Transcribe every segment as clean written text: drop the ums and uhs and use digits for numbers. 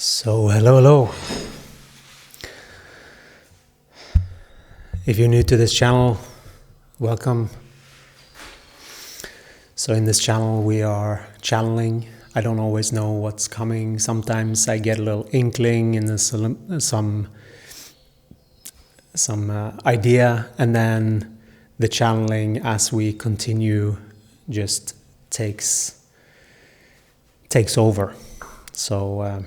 So, hello. If you're new to this channel, welcome. So in this channel we are channeling. I don't always know what's coming. Sometimes I get a little inkling in some idea, and then the channeling as we continue just takes over. So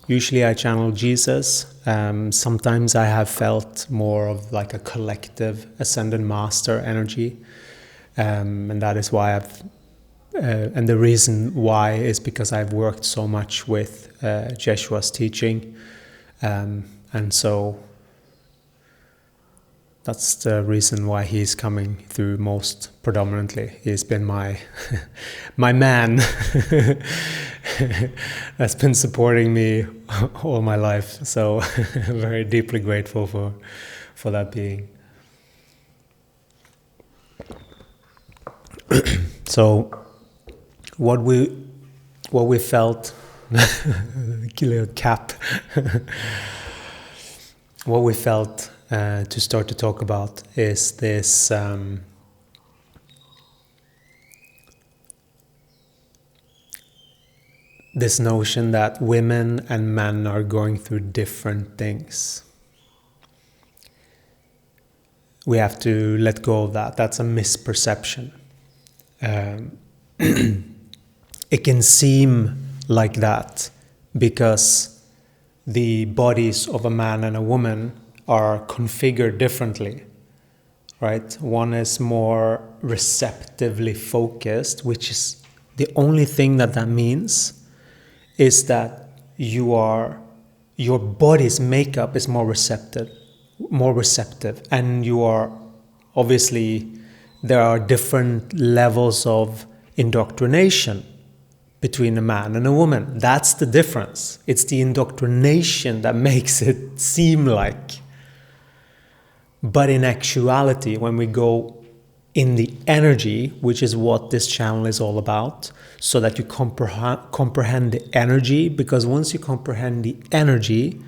usually I channel Jesus. Sometimes I have felt more of like a collective ascended master energy, and that is why and the reason why is because I've worked so much with Jeshua's teaching, and so that's the reason why he's coming through most predominantly. He's been my my man that's been supporting me all my life. So I'm very deeply grateful for that being. So what we felt, little cap, what we felt to start to talk about is this this notion that women and men are going through different things. We have to let go of that. That's a misperception. It can seem like that because the bodies of a man and a woman are configured differently, right? One is more receptively focused, which is the only thing that means is that your body's makeup is more receptive, and you are obviously, there are different levels of indoctrination between a man and a woman. That's the difference. It's the indoctrination that makes it seem like. But in actuality, when we go in the energy, which is what this channel is all about, so that you comprehend the energy, because once you comprehend the energy,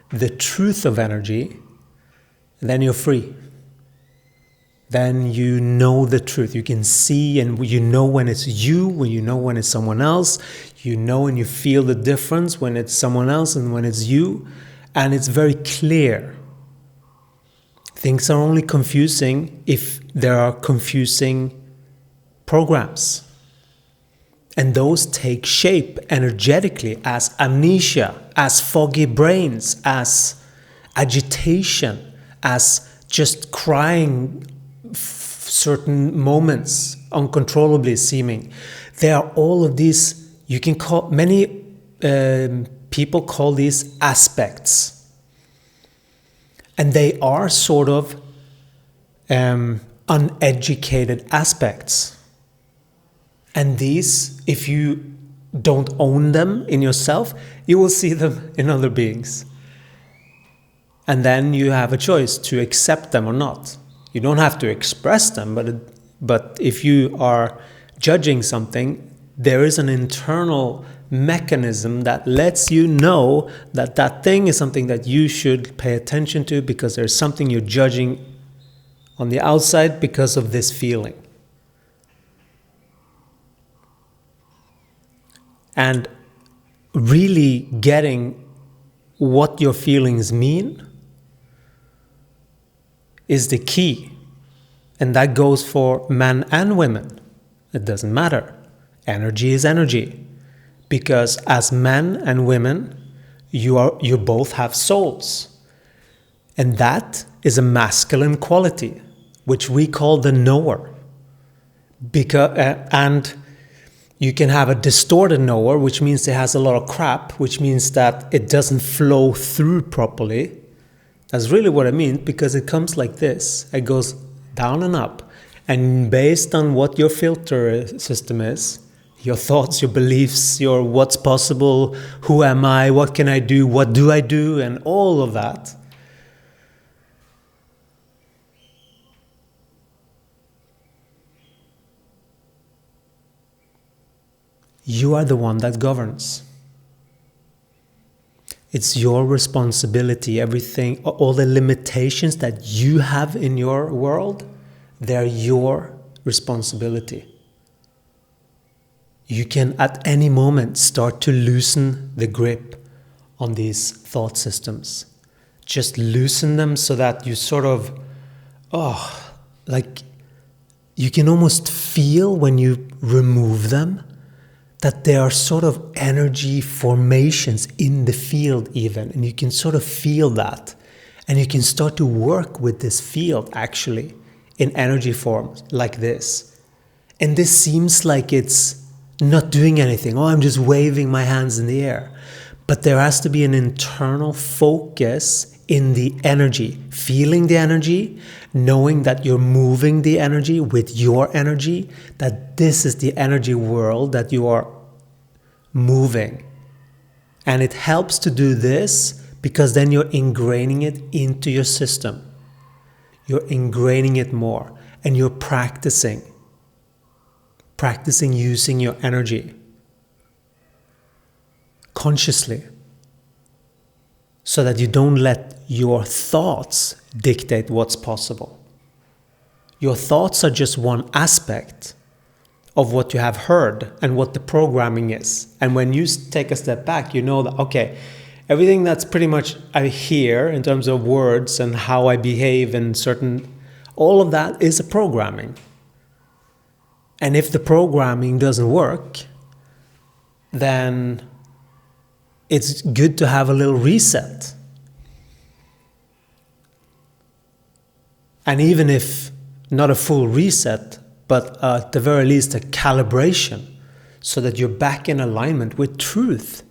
the truth of energy, then you're free. Then you know the truth. You can see, and you know when it's you, when you know when it's someone else. You know and you feel the difference when it's someone else and when it's you. And it's very clear. Things are only confusing if there are confusing programs. And those take shape energetically as amnesia, as foggy brains, as agitation, as just crying certain moments, uncontrollably seeming. There are all of these, you can call, many people call these aspects. And they are sort of uneducated aspects. And these, if you don't own them in yourself, you will see them in other beings. And then you have a choice to accept them or not. You don't have to express them, but if you are judging something, there is an internal mechanism that lets you know that that thing is something that you should pay attention to, because there's something you're judging on the outside because of this feeling. And really getting what your feelings mean is the key. And that goes for men and women. It doesn't matter. Energy is energy. Because as men and women, you both have souls. And that is a masculine quality, which we call the knower. And you can have a distorted knower, which means it has a lot of crap, which means that it doesn't flow through properly. That's really what I mean, because it comes like this. It goes down and up. And based on what your filter system is, your thoughts, your beliefs, your what's possible, who am I, what can I do, what do I do, and all of that, you are the one that governs. It's your responsibility. Everything, all the limitations that you have in your world, they're your responsibility. You can at any moment start to loosen the grip on these thought systems. Just loosen them so that you sort of, like you can almost feel when you remove them that there are sort of energy formations in the field even, and you can sort of feel that. And you can start to work with this field actually in energy forms like this. And this seems like it's not doing anything. I'm just waving my hands in the air. But there has to be an internal focus in the energy, feeling the energy, knowing that you're moving the energy with your energy, that this is the energy world that you are moving. And it helps to do this because then you're ingraining it into your system. You're ingraining it more and you're practicing using your energy consciously, so that you don't let your thoughts dictate what's possible. Your thoughts are just one aspect of what you have heard and what the programming is. And when you take a step back, you know that, okay, everything that's pretty much I hear in terms of words and how I behave and all of that is a programming. And if the programming doesn't work, then it's good to have a little reset. And even if not a full reset, but at the very least a calibration, so that you're back in alignment with truth.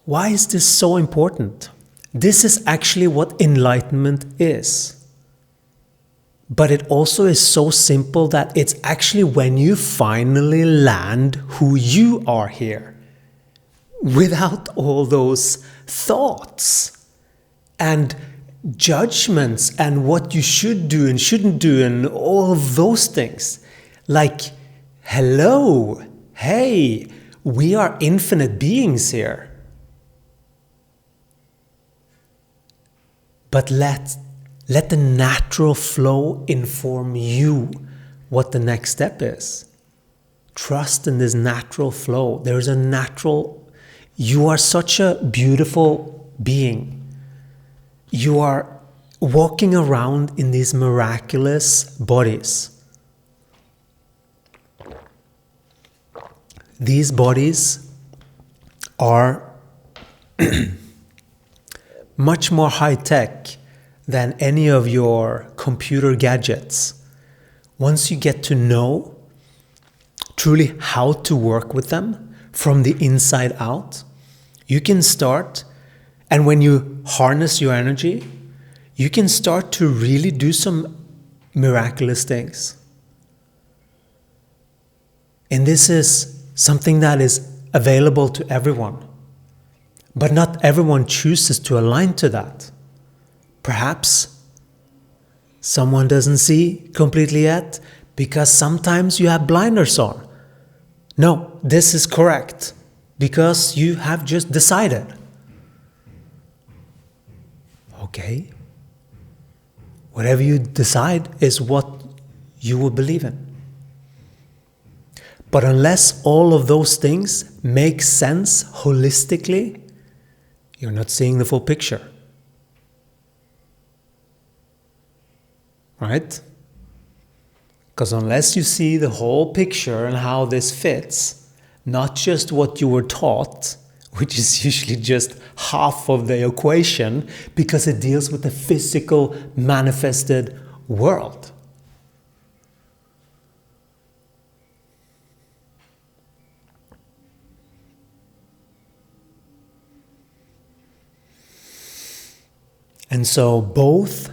Why is this so important? This is actually what enlightenment is. But it also is so simple that it's actually when you finally land who you are here, without all those thoughts and judgments and what you should do and shouldn't do and all of those things. Like, hello, hey, we are infinite beings here. But let the natural flow inform you what the next step is. Trust in this natural flow. There's a natural. You are such a beautiful being. You are walking around in these miraculous bodies. These bodies are much more high-tech than any of your computer gadgets. Once you get to know truly how to work with them from the inside out, you can start, and when you harness your energy, you can start to really do some miraculous things. And this is something that is available to everyone. But not everyone chooses to align to that. Perhaps someone doesn't see completely yet because sometimes you have blinders on. No, this is correct because you have just decided. Okay. Whatever you decide is what you will believe in. But unless all of those things make sense holistically, you're not seeing the full picture. Right? Because unless you see the whole picture and how this fits, not just what you were taught, which is usually just half of the equation, because it deals with the physical manifested world. And so both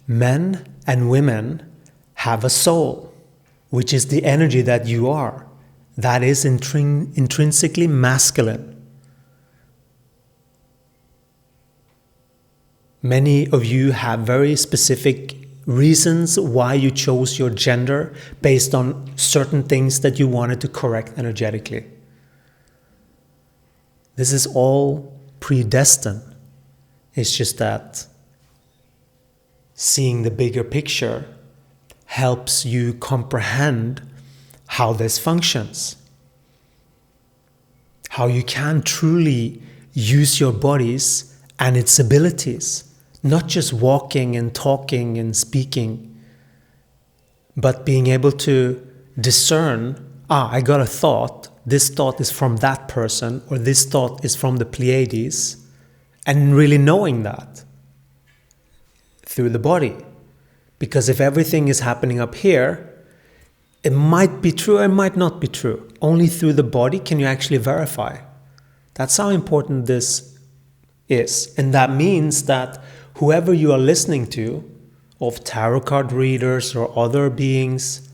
men and women have a soul, which is the energy that you are. That is intrinsically masculine. Many of you have very specific reasons why you chose your gender based on certain things that you wanted to correct energetically. This is all predestined. It's just that seeing the bigger picture helps you comprehend how this functions. How you can truly use your bodies and its abilities, not just walking and talking and speaking, but being able to discern, I got a thought, this thought is from that person, or this thought is from the Pleiades, and really knowing that through the body. Because if everything is happening up here, it might be true, it might not be true. Only through the body can you actually verify. That's how important this is. And that means that whoever you are listening to, of tarot card readers or other beings,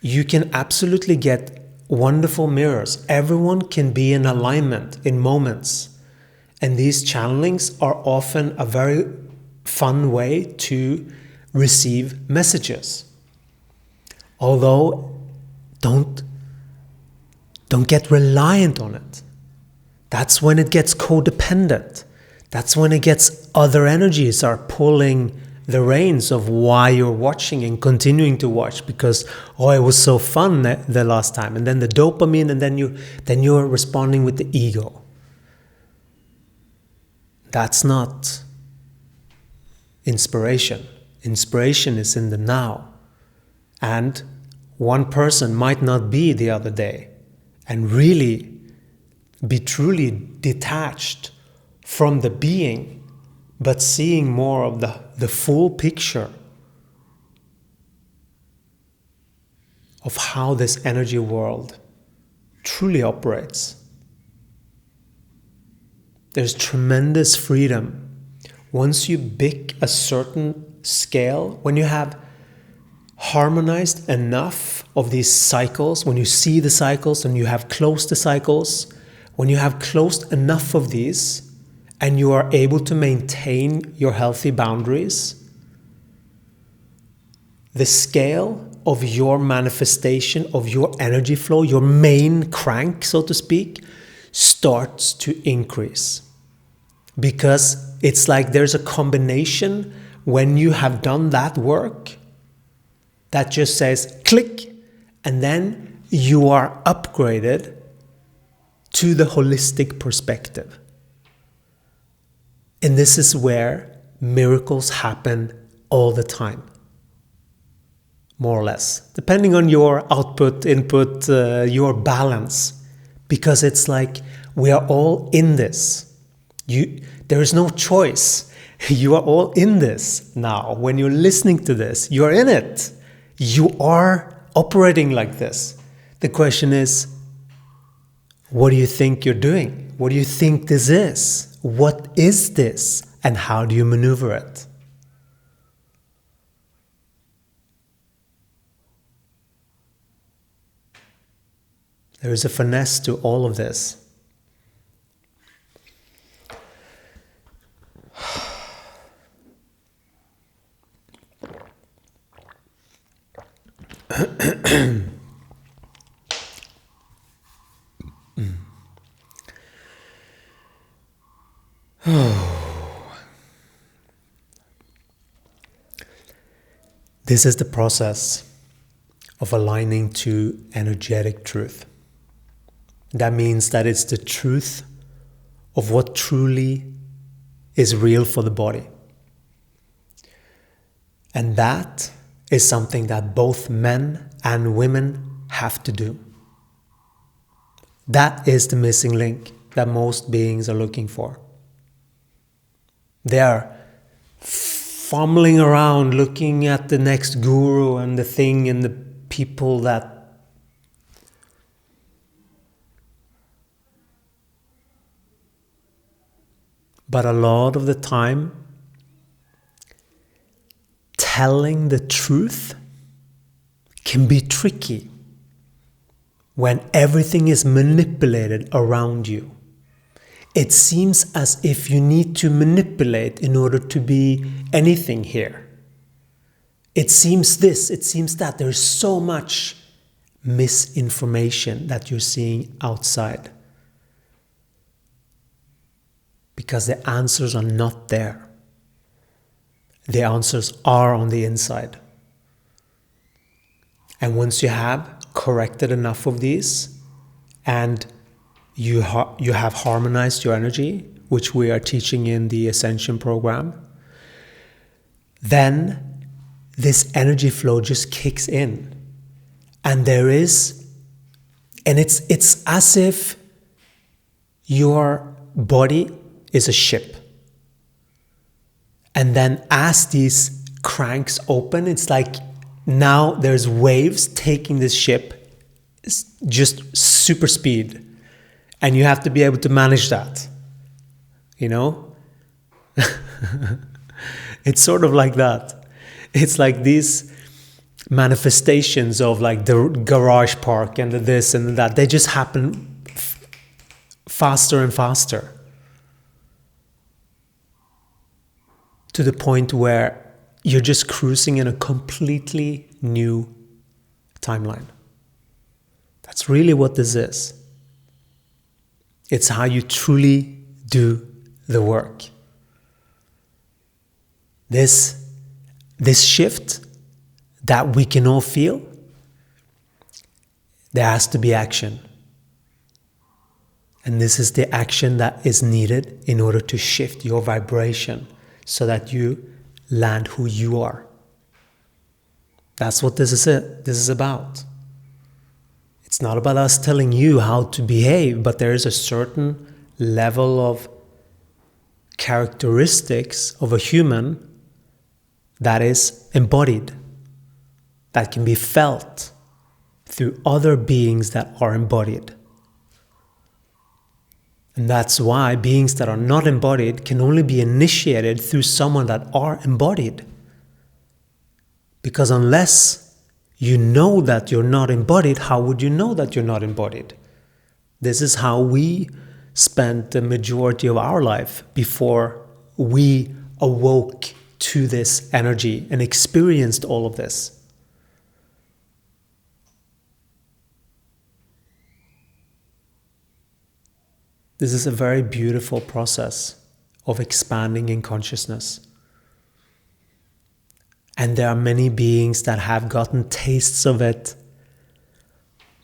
you can absolutely get wonderful mirrors. Everyone can be in alignment in moments. And these channelings are often a very fun way to receive messages. Although, don't get reliant on it. That's when it gets codependent. That's when it gets other energies are pulling the reins of why you're watching and continuing to watch, because it was so fun the last time, and then the dopamine, and then you're responding with the ego. That's not inspiration. Inspiration is in the now. And one person might not be the other day and really be truly detached from the being, but seeing more of the full picture of how this energy world truly operates. There's tremendous freedom. Once you pick a certain scale, when you have harmonized enough of these cycles, when you see the cycles and you have closed the cycles, when you have closed enough of these and you are able to maintain your healthy boundaries, the scale of your manifestation, of your energy flow, your main crank, so to speak, starts to increase. Because it's like there's a combination when you have done that work that just says click, and then you are upgraded to the holistic perspective. And this is where miracles happen all the time, more or less, depending on your output, input, your balance, because it's like we are all in this. There is no choice. You are all in this now. When you're listening to this, you're in it. You are operating like this. The question is, what do you think you're doing? What do you think this is? What is this? And how do you maneuver it? There is a finesse to all of this. This is the process of aligning to energetic truth. That means that it's the truth of what truly is real for the body. And that is something that both men and women have to do. That is the missing link that most beings are looking for. They are fumbling around looking at the next guru and the thing and the people that but a lot of the time telling the truth can be tricky when everything is manipulated around you. It seems as if you need to manipulate in order to be anything here. It seems this, it seems that. There's so much misinformation that you're seeing outside. because the answers are not there. The answers are on the inside. And once you have corrected enough of these, and you have harmonized your energy, which we are teaching in the Ascension program, then this energy flow just kicks in. And it's as if your body is a ship. And then as these cranks open, it's like now there's waves taking this ship just super speed. And you have to be able to manage that. You know? It's sort of like that. It's like these manifestations of like the garage park and the this and the that. They just happen faster and faster. To the point where you're just cruising in a completely new timeline. That's really what this is. It's how you truly do the work. This shift that we can all feel, there has to be action. And this is the action that is needed in order to shift your vibration so that you land who you are. That's what this is about. It's not about us telling you how to behave, but there is a certain level of characteristics of a human that is embodied, that can be felt through other beings that are embodied. And that's why beings that are not embodied can only be initiated through someone that are embodied. Because unless you know that you're not embodied, how would you know that you're not embodied? This is how we spent the majority of our life before we awoke to this energy and experienced all of this. This is a very beautiful process of expanding in consciousness. And there are many beings that have gotten tastes of it,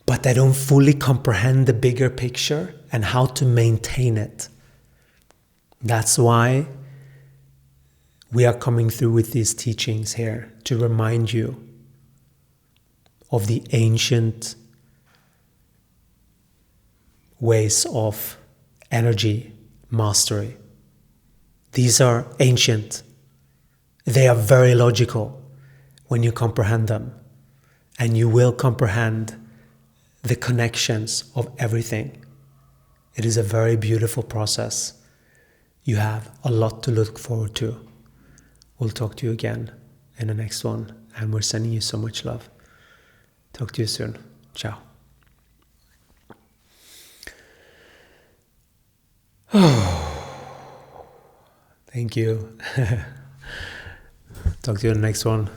but they don't fully comprehend the bigger picture and how to maintain it. That's why we are coming through with these teachings here to remind you of the ancient ways of energy mastery. These are ancient. They are very logical when you comprehend them, and you will comprehend the connections of everything. It is a very beautiful process. You have a lot to look forward to. We'll talk to you again in the next one, and we're sending you so much love. Talk to you soon. Ciao. Thank you. Talk to you in the next one.